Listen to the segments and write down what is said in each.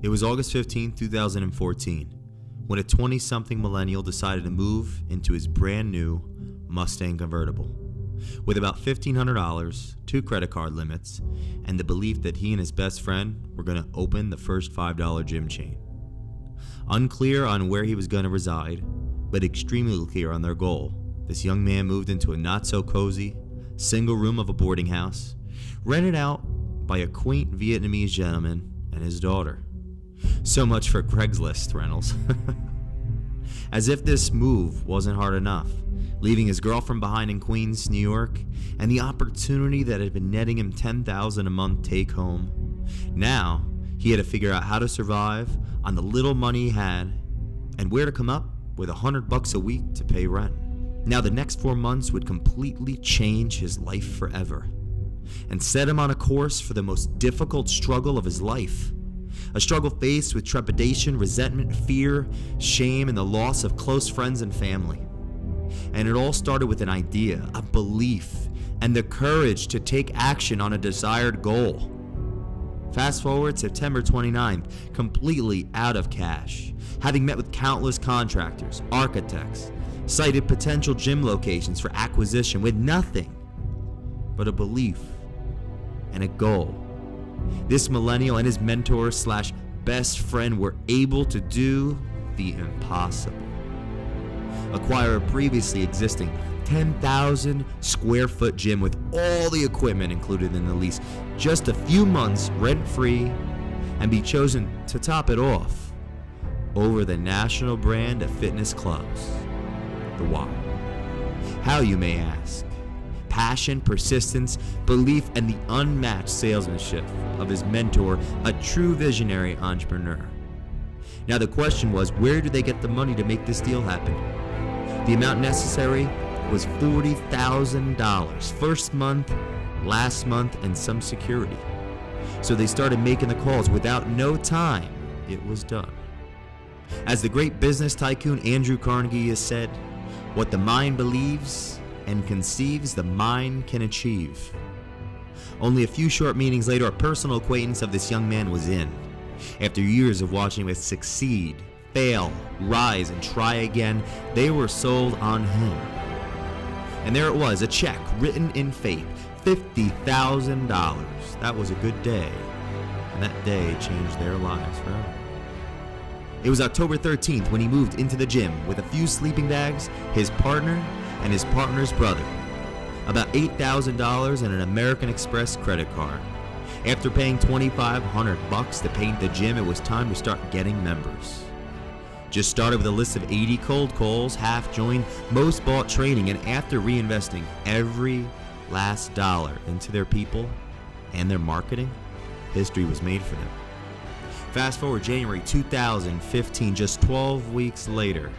It was August 15, 2014, when a 20-something millennial decided to move into his brand new Mustang convertible. With about $1,500, 2 credit card limits, and the belief that he and his best friend were going to open the first $5 gym chain. Unclear on where he was going to reside, but extremely clear on their goal, this young man moved into a not-so-cozy, single room of a boarding house, rented out by a quaint Vietnamese gentleman and his daughter. So much for Craigslist rentals. As if this move wasn't hard enough, leaving his girlfriend behind in Queens, New York, and the opportunity that had been netting him $10,000 a month take home. Now, he had to figure out how to survive on the little money he had and where to come up with $100 a week to pay rent. Now the next 4 months would completely change his life forever and set him on a course for the most difficult struggle of his life. A struggle faced with trepidation, resentment, fear, shame, and the loss of close friends and family. And it all started with an idea, a belief, and the courage to take action on a desired goal. Fast forward September 29th, completely out of cash, having met with countless contractors, architects, cited potential gym locations for acquisition with nothing but a belief and a goal. This millennial and his mentor / best friend were able to do the impossible. Acquire a previously existing 10,000 square foot gym with all the equipment included in the lease, just a few months rent-free, and be chosen to top it off over the national brand of fitness clubs, the Y. How, you may ask? Passion, persistence, belief, and the unmatched salesmanship of his mentor, a true visionary entrepreneur. Now the question was, where do they get the money to make this deal happen? The amount necessary was $40,000, first month, last month, and some security. So they started making the calls. Without no time, it was done. As the great business tycoon Andrew Carnegie has said, what the mind believes and conceives, the mind can achieve. Only a few short meetings later, a personal acquaintance of this young man was in. After years of watching him succeed, fail, rise, and try again, they were sold on him. And there it was, a check written in faith, $50,000. That was a good day, and that day changed their lives forever. It was October 13th when he moved into the gym with a few sleeping bags, his partner, and his partner's brother. About $8,000 and an American Express credit card. After paying $2,500 to paint the gym, it was time to start getting members. Just started with a list of 80 cold calls, half joined, most bought training, and after reinvesting every last dollar into their people and their marketing, history was made for them. Fast forward January 2015, just 12 weeks later,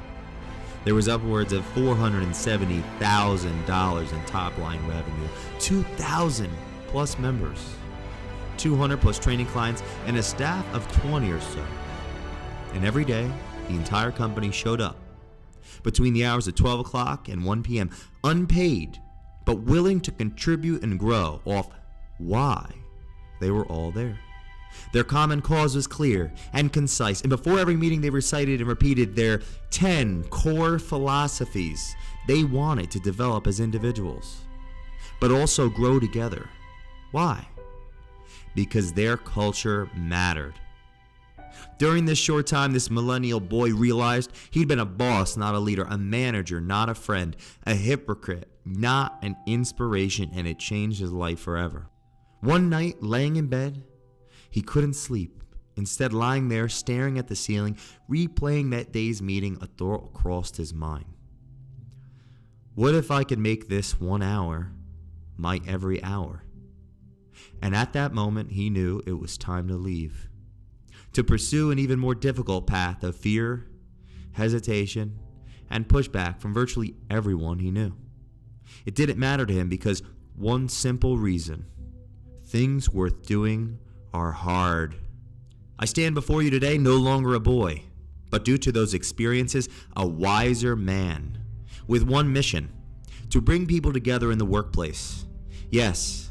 there was upwards of $470,000 in top-line revenue, 2,000 plus members, 200 plus training clients, and a staff of 20 or so. And every day, the entire company showed up between the hours of 12 o'clock and 1 p.m., unpaid, but willing to contribute and grow off why they were all there. Their common cause was clear and concise, and before every meeting they recited and repeated their 10 core philosophies they wanted to develop as individuals, but also grow together. Why? Because their culture mattered. During this short time, this millennial boy realized he'd been a boss, not a leader, a manager, not a friend, a hypocrite, not an inspiration, and it changed his life forever. One night, laying in bed, he couldn't sleep. Instead, lying there, staring at the ceiling, replaying that day's meeting, a thought crossed his mind. What if I could make this 1 hour my every hour? And at that moment, he knew it was time to leave, to pursue an even more difficult path of fear, hesitation, and pushback from virtually everyone he knew. It didn't matter to him because one simple reason: things worth doing are hard. I stand before you today no longer a boy, but due to those experiences, a wiser man, with one mission: to bring people together in the workplace. Yes,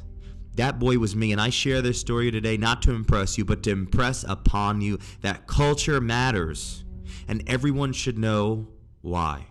That boy was me, and I share this story today not to impress you, but to impress upon you that culture matters, and everyone should know why.